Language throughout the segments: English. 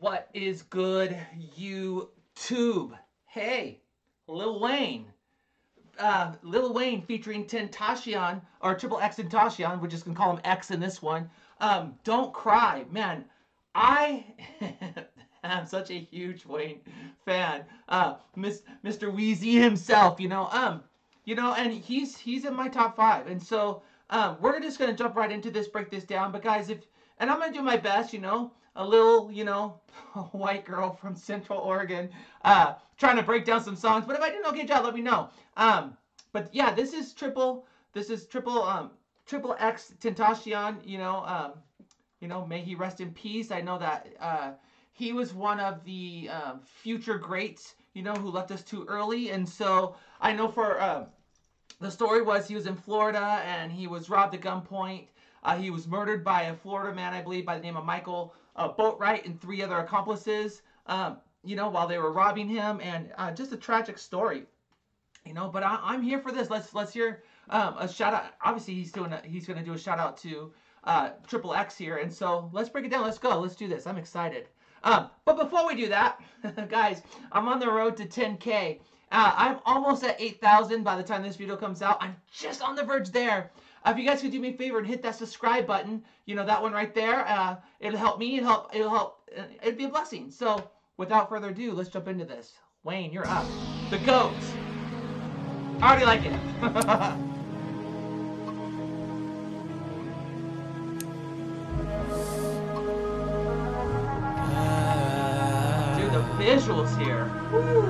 What is good, YouTube? Hey, Lil Wayne. Lil Wayne featuring Tentacion, or XXXTENTACION, we're just going to call him X in this one. Don't Cry. Man, I am such a huge Wayne fan. Mr. Wheezy himself, and he's in my top 5. And so we're just going to jump right into this, break this down. But guys, and I'm going to do my best, a little, white girl from Central Oregon, trying to break down some songs. But if I do an okay job, let me know. But yeah, this is triple X Tentacion, may he rest in peace. I know that he was one of the future greats, who left us too early. And so I know for the story was he was in Florida and he was robbed at gunpoint. He was murdered by a Florida man, I believe, by the name of Michael Boatwright and 3 other accomplices, while they were robbing him. And just a tragic story, but I'm here for this. Let's hear a shout out. Obviously, he's going to do a shout out to Triple X here. And so let's break it down. Let's go. Let's do this. I'm excited. But before we do that, guys, I'm on the road to 10K. I'm almost at 8,000 by the time this video comes out. I'm just on the verge there. If you guys could do me a favor and hit that subscribe button, that one right there, it'll help me. It'd be a blessing. So without further ado, let's jump into this. Wayne, you're up. The GOAT. I already like it. Dude, the visuals here. Woo.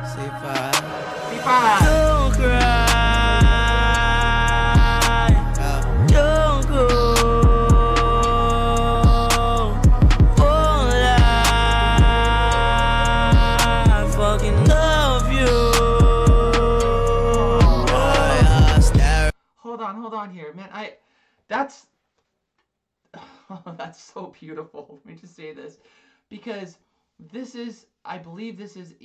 C5. C5. Don't cry. Don't go. Oh, I fucking love you. Hold on here, man. That's so beautiful. Let me just say this, because I believe this is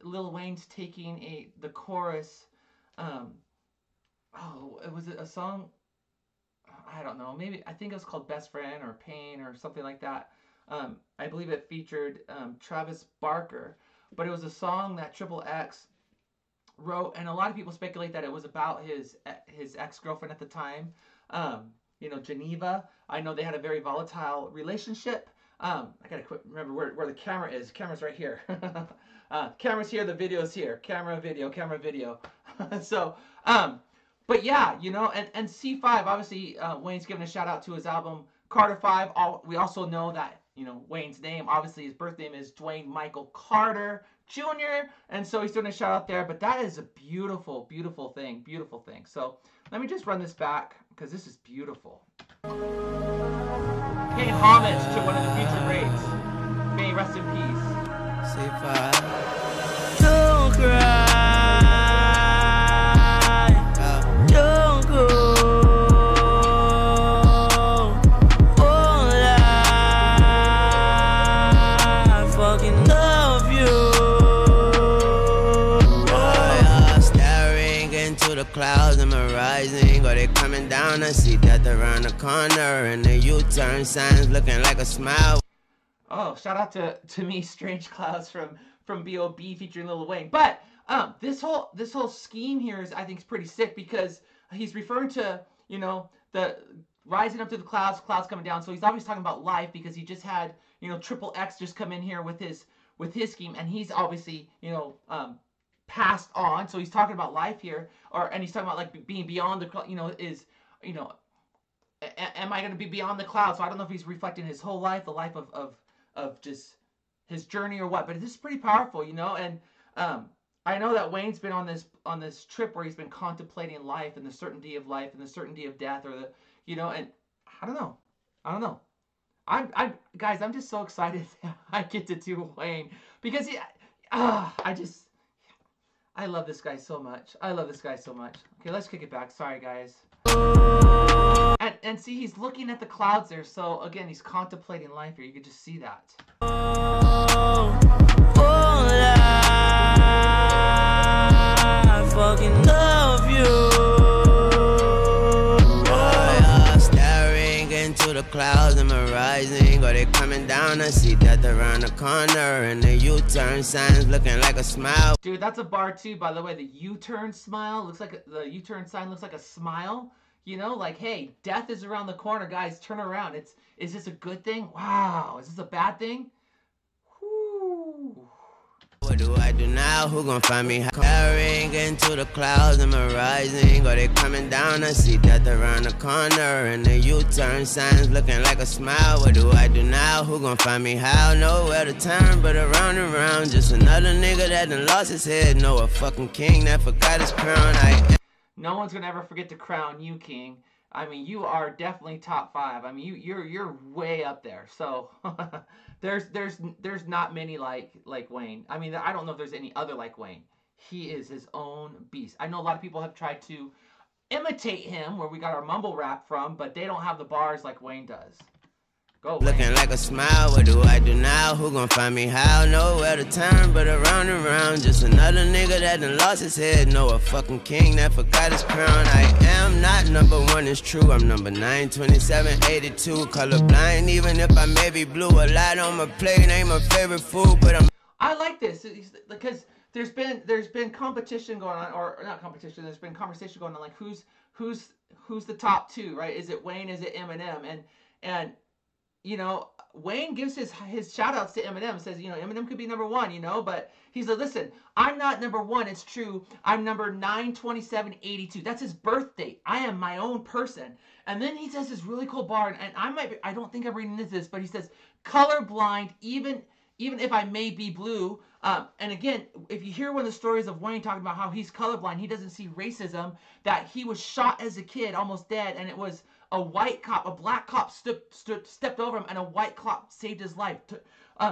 Lil Wayne's taking the chorus. Was it a song? I don't know. Maybe, I think it was called Best Friend or Pain or something like that. I believe it featured Travis Barker, but it was a song that Triple X wrote, and a lot of people speculate that it was about his ex-girlfriend at the time, Geneva. I know they had a very volatile relationship. I gotta remember where the camera is. Camera's right here. Camera's here, the video's here. Camera, video. So, but yeah, and C5, obviously, Wayne's giving a shout out to his album Carter 5. We also know that, Wayne's name, obviously his birth name is Dwayne Michael Carter Jr. And so he's doing a shout out there. But that is a beautiful, beautiful thing. Beautiful thing. So let me just run this back, because this is beautiful. Paying homage to one of the future greats. May he rest in peace. C5. Don't cry. Don't go. Oh, I fucking love you. Staring into the clouds, am I rising? Or they coming down? I see death around the corner, and the U-turn signs looking like a smile. Oh, shout out to me, Strange Clouds from B.O.B. featuring Lil Wayne. But this whole scheme here is, I think, is pretty sick, because he's referring to, the rising up to the clouds coming down. So he's obviously talking about life, because he just had, Triple X just come in here with his scheme, and he's obviously, passed on. So he's talking about life here, and he's talking about like being beyond the, am I going to be beyond the clouds? So I don't know if he's reflecting his whole life, the life of just his journey or what, but this is pretty powerful, and I know that Wayne's been on this trip where he's been contemplating life and the certainty of life and the certainty of death, or the, and I don't know. Guys, I'm just so excited that I get to do Wayne, because I love this guy so much. Okay, let's kick it back. Sorry, guys. And see, he's looking at the clouds there. So again, he's contemplating life here. You can just see that. I fucking love you. Staring into the clouds, am I rising or they coming down? I see death around the corner and the U-turn signs looking like a smile. Dude, that's a bar too, by the way. The U-turn smile looks like the U-turn sign looks like a smile. You know, like, hey, death is around the corner, guys. Turn around. Is this a good thing? Wow. Is this a bad thing? Whoo. What do I do now? Who gon' find me? Carrying into the clouds, am I rising or they coming down? I see death around the corner and the U-turn signs looking like a smile. What do I do now? Who gon' find me? How? Nowhere to turn but around and round. Just another nigga that done lost his head. No, a fucking king that forgot his crown. No one's gonna ever forget to crown you king. I mean, you are definitely top 5. I mean, you're way up there. So there's not many like Wayne. I mean, I don't know if there's any other like Wayne. He is his own beast. I know a lot of people have tried to imitate him, where we got our mumble rap from, but they don't have the bars like Wayne does. Go, Wayne. Looking like a smile, what do I do now? Who gon' find me? How? Nowhere to turn but around and round. Just another nigga that done lost his head. No, a fucking king that forgot his crown. I am not number 1, it's true. I'm number 9, 27, 82. Colorblind, even if I may be blue. A lot on my plate ain't my favorite food, but I like this because there's been competition going on, or not competition. There's been conversation going on, like who's the top 2, right? Is it Wayne? Is it Eminem? And you know, Wayne gives his shout outs to Eminem, says, you know, Eminem could be number 1, you know, but he's like, listen, I'm not number 1, it's true. I'm number 9/27/82. That's his birth date. I am my own person. And then he says this really cool bar, and I don't think I'm reading this, but he says, colorblind, even if I may be blue. And again, if you hear one of the stories of Wayne talking about how he's colorblind, he doesn't see racism, that he was shot as a kid, almost dead, and it was a black cop stepped over him, and a white cop saved his life.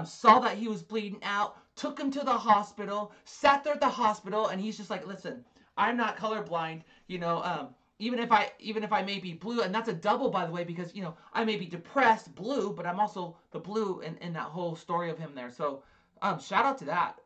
Saw that he was bleeding out, took him to the hospital, sat there at the hospital, and he's just like, listen, I'm not colorblind, you know, even if I may be blue, and that's a double, by the way, because, you know, I may be depressed blue, but I'm also the blue in that whole story of him there. So shout out to that.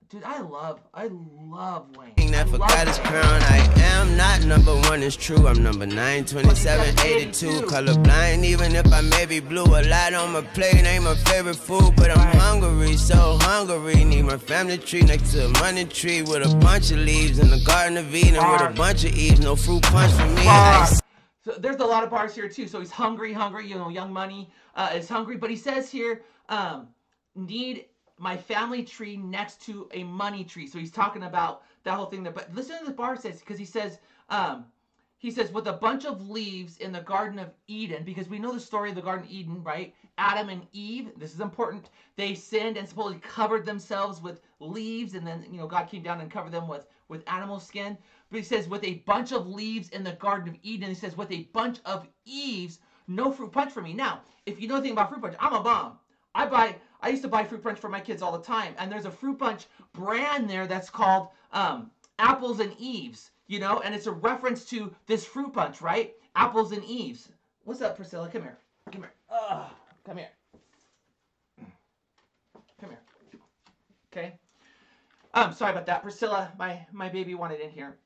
Dude, I love Wayne. That forgot his crown. I am not number 1, it's true. I'm number 9, 27, 82. Colorblind, even if I may be blue. A lot on my plate ain't my favorite food, but I'm hungry, so hungry. Need my family tree next to a money tree with a bunch of leaves in the Garden of Eden with a bunch of eaves. No fruit punch for me. So there's a lot of bars here too. So he's hungry. You know, Young Money is hungry, but he says here, need my family tree next to a money tree. So he's talking about that whole thing there. But listen to the bar says, because he says with a bunch of leaves in the Garden of Eden, because we know the story of the Garden of Eden, right? Adam and Eve, this is important. They sinned and supposedly covered themselves with leaves, and then, you know, God came down and covered them with animal skin. But he says with a bunch of leaves in the Garden of Eden, he says with a bunch of Eves, no fruit punch for me. Now, if you know anything about fruit punch, I'm a bomb. I used to buy fruit punch for my kids all the time, and there's a fruit punch brand there that's called Apples and Eves, you know, and it's a reference to this fruit punch, right? Apples and Eves. What's up, Priscilla? Come here. Come here. Come here. Come here. Okay. Sorry about that, Priscilla. My baby wanted in here.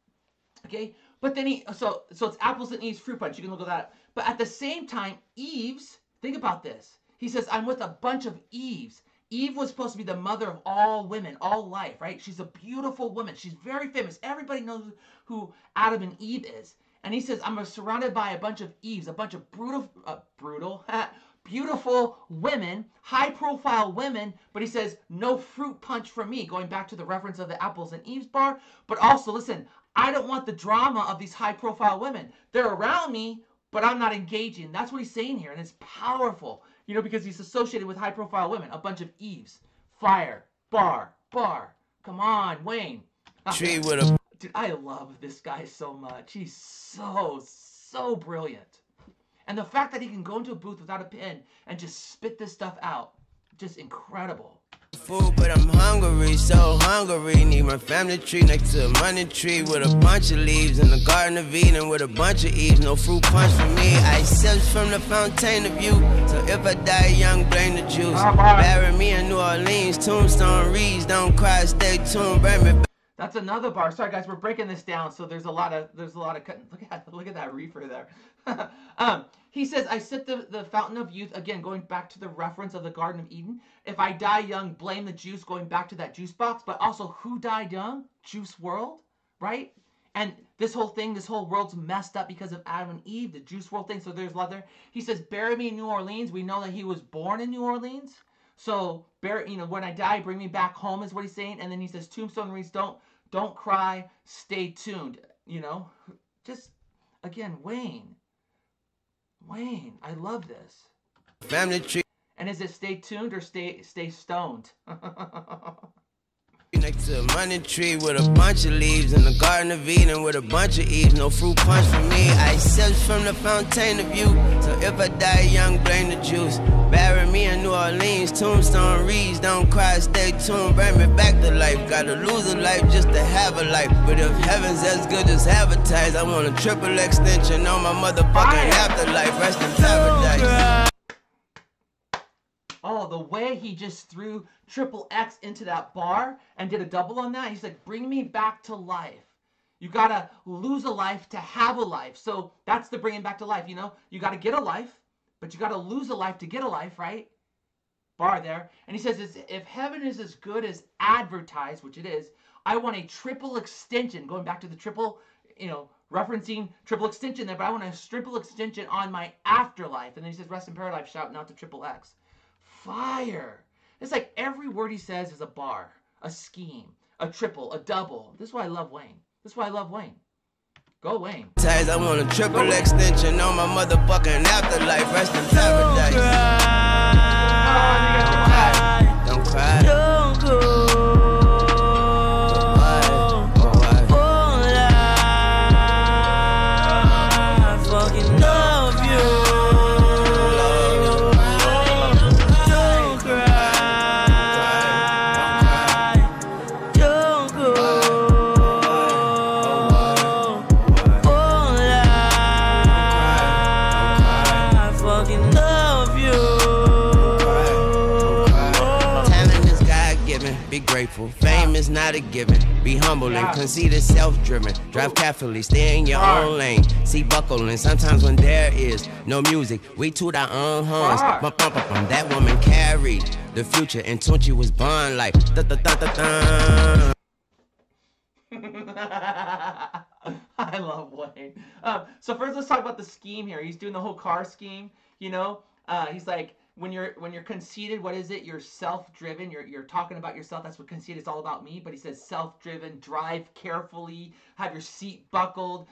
Okay. But then so it's Apples and Eves fruit punch. You can look at that. But at the same time, Eves. Think about this. He says, I'm with a bunch of Eves. Eve was supposed to be the mother of all women, all life, right? She's a beautiful woman. She's very famous. Everybody knows who Adam and Eve is. And he says, I'm surrounded by a bunch of Eves, a bunch of beautiful women, high-profile women. But he says, no fruit punch for me, going back to the reference of the Apples and Eves bar. But also, listen, I don't want the drama of these high-profile women. They're around me, but I'm not engaging. That's what he's saying here, and it's powerful. You know, because he's associated with high-profile women. A bunch of Eves. Fire. Bar. Come on, Wayne. Tree with a... Dude, I love this guy so much. He's so brilliant. And the fact that he can go into a booth without a pen and just spit this stuff out. Just incredible. Food, but I'm hungry, so hungry. Need my family tree next to a money tree with a bunch of leaves in the Garden of Eden with a bunch of Eves. No fruit punch for me. I sips from the fountain of youth. So if I die young, blame the juice. Bury me in New Orleans. Tombstone reads, don't cry, stay tuned. Burn me. That's another bar. Sorry guys, we're breaking this down, so there's a lot of cutting. Look at that reefer there. He says, I sip the fountain of youth, again going back to the reference of the Garden of Eden. If I die young, blame the juice, going back to that juice box. But also, who died young? Juice WRLD, right? And this whole thing, this whole world's messed up because of Adam and Eve, the Juice WRLD thing. So there's a lot there. He says, bury me in New Orleans. We know that he was born in New Orleans. So, when I die, bring me back home is what he's saying. And then he says, Tombstone reads, don't cry, stay tuned. Just, again, Wayne, I love this. Family tree. And is it stay tuned or stay stoned? Next to a money tree with a bunch of leaves in the Garden of Eden with a bunch of eaves, no fruit punch for me. I sipped from the fountain of youth, so if I die young, blame the juice. Bury me in New Orleans, Tombstone reads, don't cry, stay tuned, bring me back to life. Gotta lose a life just to have a life, but if heaven's as good as advertised, I want a triple extension on my motherfucking afterlife. Rest in paradise. Oh, the way he just threw triple X into that bar and did a double on that. He's like, bring me back to life. You gotta lose a life to have a life. So that's the bringing back to life, You gotta get a life, but you gotta lose a life to get a life, right? Bar there. And he says, if heaven is as good as advertised, which it is, I want a triple extension. Going back to the triple, referencing triple extension there, but I want a triple extension on my afterlife. And then he says, rest in paradise, shouting out to triple X. Fire. It's like every word he says is a bar, a scheme, a triple, a double. This is why I love Wayne. Go Wayne. I want a triple extension on my motherfucking afterlife. Rest in paradise. Don't cry. Don't go. Grateful. Fame is not a given. Be humble and conceited, self-driven. Drive carefully, stay in your own lane. See buckle, and sometimes when there is no music, we toot our own horns. That woman carried the future, and Tunchi was born like da-da-da-da-da. I love Wayne. So first, let's talk about the scheme here. He's doing the whole car scheme. He's like, when you're conceited, what is it? You're self-driven. You're talking about yourself. That's what conceited is all about me. But he says self-driven, drive carefully, have your seat buckled.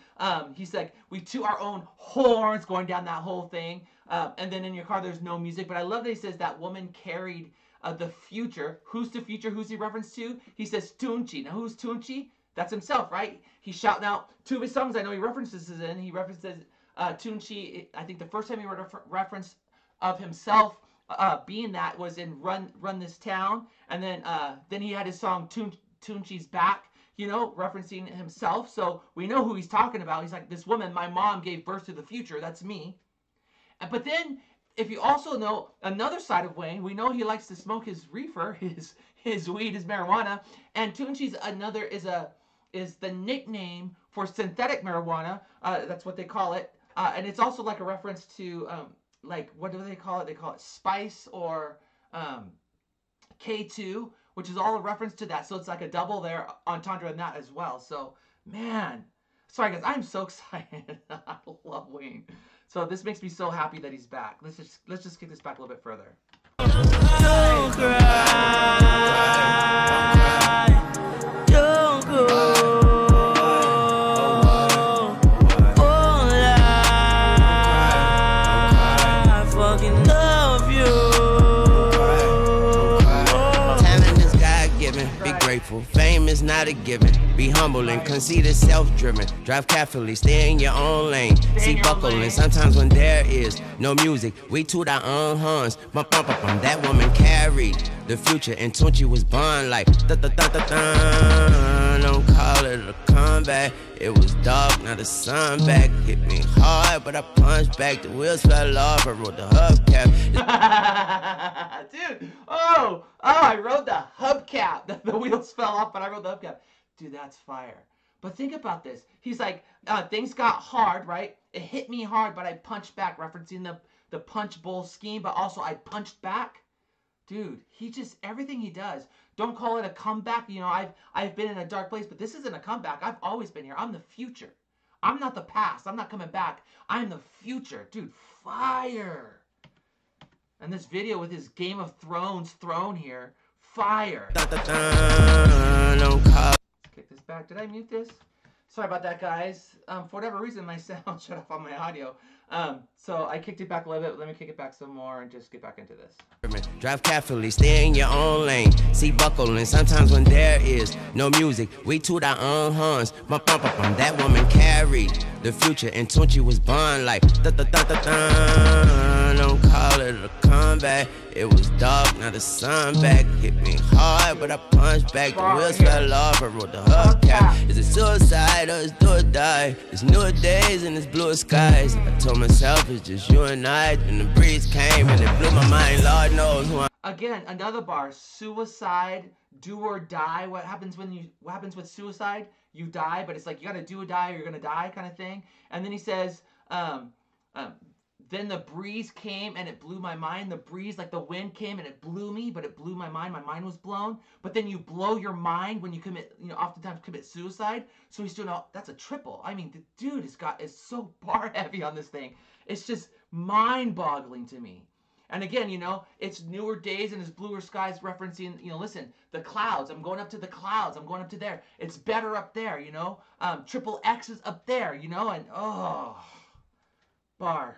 He's like, we toot our own horns, going down that whole thing. And then in your car, there's no music. But I love that he says that woman carried the future. Who's the future? Who's he reference to? He says Tunchi. Now, who's Tunchi? That's himself, right? He's shouting out two of his songs. I know he references this in. He references Tunchi. I think the first time he wrote a reference of himself being that was in Run This Town, and then he had his song Tunchi's Back, referencing himself. So we know who he's talking about. He's like, this woman, my mom gave birth to the future. That's me. But then, if you also know another side of Wayne, we know he likes to smoke his reefer, his weed, his marijuana, and Tunchi's is the nickname for synthetic marijuana. That's what they call it, and it's also like a reference to what do they call it? They call it spice or K2, which is all a reference to that. So it's like a double there, entendre in that as well. So, man, sorry guys, I'm so excited. I love Wayne. So this makes me so happy that he's back. Let's just kick this back a little bit further. Don't cry. Don't go. Fame is not a given. Be humble and conceited, self-driven. Drive carefully, stay in your own lane. See buckle, and sometimes when there is no music, we toot our own horns. That woman carried the future, and Tunchi was born like da-da-da-da-da. Don't call it a comeback. It was dark, now the sun back. Hit me hard, but I punched back. The wheels fell off, I rode the hubcap. Dude, I rode the hubcap. The wheels fell off, but I rode the hubcap. dude, that's fire. But think about this. He's like, things got hard, right? It hit me hard, but I punched back, referencing the punch bowl scheme, but also I punched back. Dude, he just, everything he does, don't call it a comeback. You know, I've been in a dark place, but this isn't a comeback. I've always been here. I'm the future. I'm not the past. I'm not coming back. I'm the future. Dude, fire. And this video with his Game of Thrones throne here, fire. Let's kick this back. Did I mute this? Sorry about that, guys. For whatever reason, my sound shut off on my audio. So I kicked it back a little bit. Let me kick it back some more and just get back into this. Drive carefully, stay in your own lane. Seat buckle, and sometimes when there is no music, we toot our own horns. Bump, bump, bump, bump. That woman carried the future, and Tunchi was born like da-da-da-da-da. Don't call it a comeback. It was dark, now the sun back. Hit me hard, but I punched back. The wheels fell off, I wrote the hubcap. Is it suicide or is do or die? It's newer days and it's bluer skies. I told myself it's just you and I, and the breeze came and it blew my mind. Lord knows who I'm. Again, another bar. Suicide, do or die. What happens with suicide? You die, but it's like you gotta do or die or you're gonna die kind of thing. And then he says, then the breeze came and it blew my mind. The breeze, like the wind came and it blew me, but it blew my mind. My mind was blown. But then you blow your mind when you commit, you know, oftentimes commit suicide. So he's doing that's a triple. I mean, the dude is so bar heavy on this thing. It's just mind-boggling to me. And again, you know, it's newer days and it's bluer skies, referencing, you know, listen, the clouds. I'm going up to the clouds. I'm going up to there. It's better up there, you know. Triple X is up there, you know. And, oh, bar.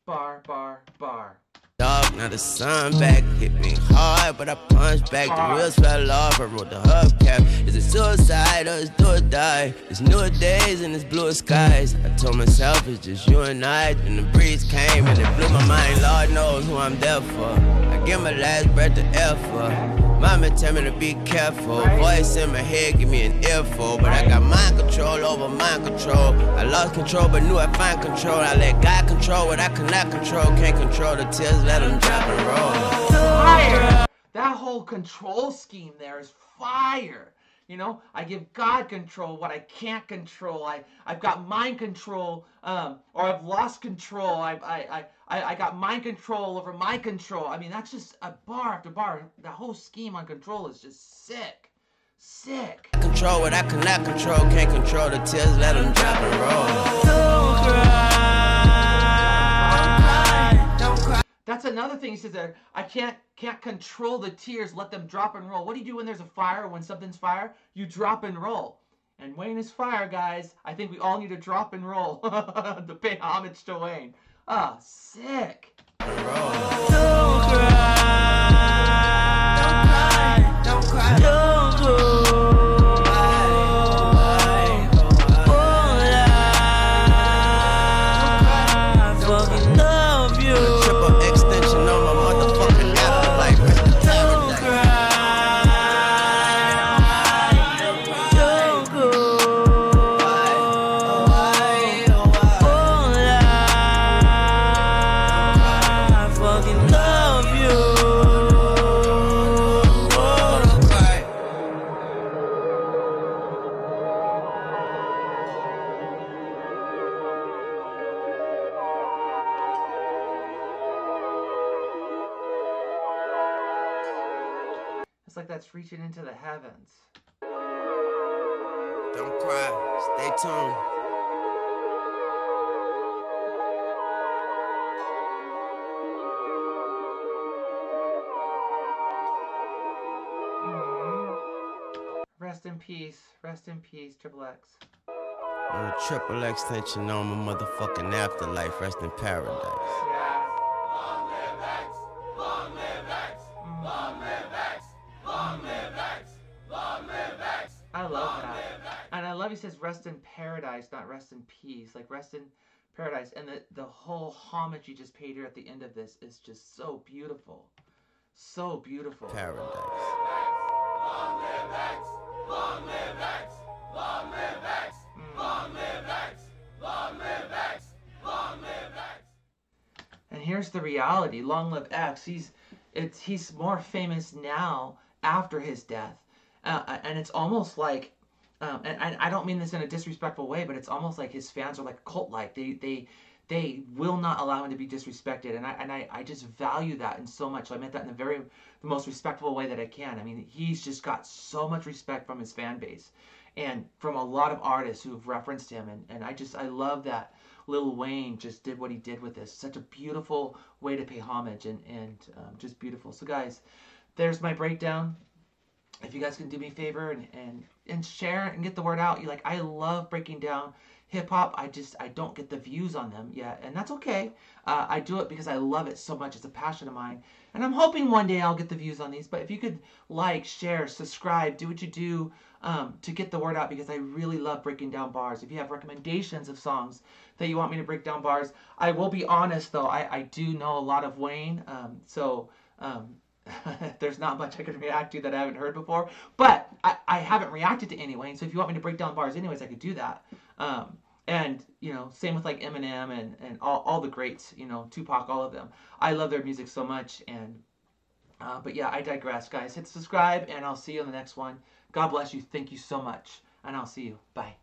Bar, bar, bar. Dog, now the sun back. Hit me hard, but I punched back. The wheels fell off, I wrote the hubcap. Is it suicide or is do or die? It's newer days and it's bluer skies. I told myself it's just you and I, and the breeze came and it blew my mind. Lord knows who I'm there for. I give my last breath to F for. Mama tell me to be careful. Voice in my head give me an earful, but I got mind control over mind control. I lost control but knew I'd find control. I let God control what I cannot control. Can't control the tears, let them drop and roll. Fire! That whole control scheme there is fire. You know, I give God control what I can't control. I've got mind control, or I've lost control. I got mind control over my control. I mean, that's just a bar after bar. The whole scheme on control is just sick. Sick. Control what I cannot control. Can't control the tears, let them drop and roll. Don't cry. Don't cry. That's another thing he says there. I can't control the tears, let them drop and roll. What do you do when there's a fire, when something's fire? You drop and roll. And Wayne is fire, guys. I think we all need to drop and roll to pay homage to Wayne. Ah, sick. Don't cry. Don't cry. Don't cry. It's like that's reaching into the heavens. Don't cry. Stay tuned. Rest in peace. Rest in peace, Triple X. On a triple extension on my motherfucking afterlife. Rest in paradise. Yeah. Long live X. Long live X. Long live X. Long live X. Long live X. I love that. And I love he says rest in paradise, not rest in peace. Like rest in paradise. And the whole homage you just paid here at the end of this is just so beautiful. So beautiful. Paradise. Long live X. Long live X. Long live X. Long live X. Long live X. Long live X. And here's the reality. Long live X. He's more famous now after his death. And it's almost like and I don't mean this in a disrespectful way, but it's almost like his fans are like cult-like. They will not allow him to be disrespected, and I just value that and so much. So I meant that in the most respectful way that I can. I mean, he's just got so much respect from his fan base, and from a lot of artists who have referenced him, and I love that Lil Wayne just did what he did with this. Such a beautiful way to pay homage, and just beautiful. So guys, there's my breakdown. If you guys can do me a favor and share and get the word out. I love breaking down hip hop. I don't get the views on them yet, and that's okay. I do it because I love it so much. It's a passion of mine, and I'm hoping one day I'll get the views on these. But if you could share, subscribe, do what you do to get the word out, because I really love breaking down bars. If you have recommendations of songs that you want me to break down bars, I will be honest though, I do know a lot of Wayne, so there's not much I can react to that I haven't heard before, but I haven't reacted to any Wayne, so if you want me to break down bars anyways, I could do that. And same with like Eminem and all the greats, Tupac, all of them. I love their music so much. And but yeah, I digress, guys. Hit subscribe, and I'll see you on the next one. God bless you. Thank you so much, and I'll see you. Bye.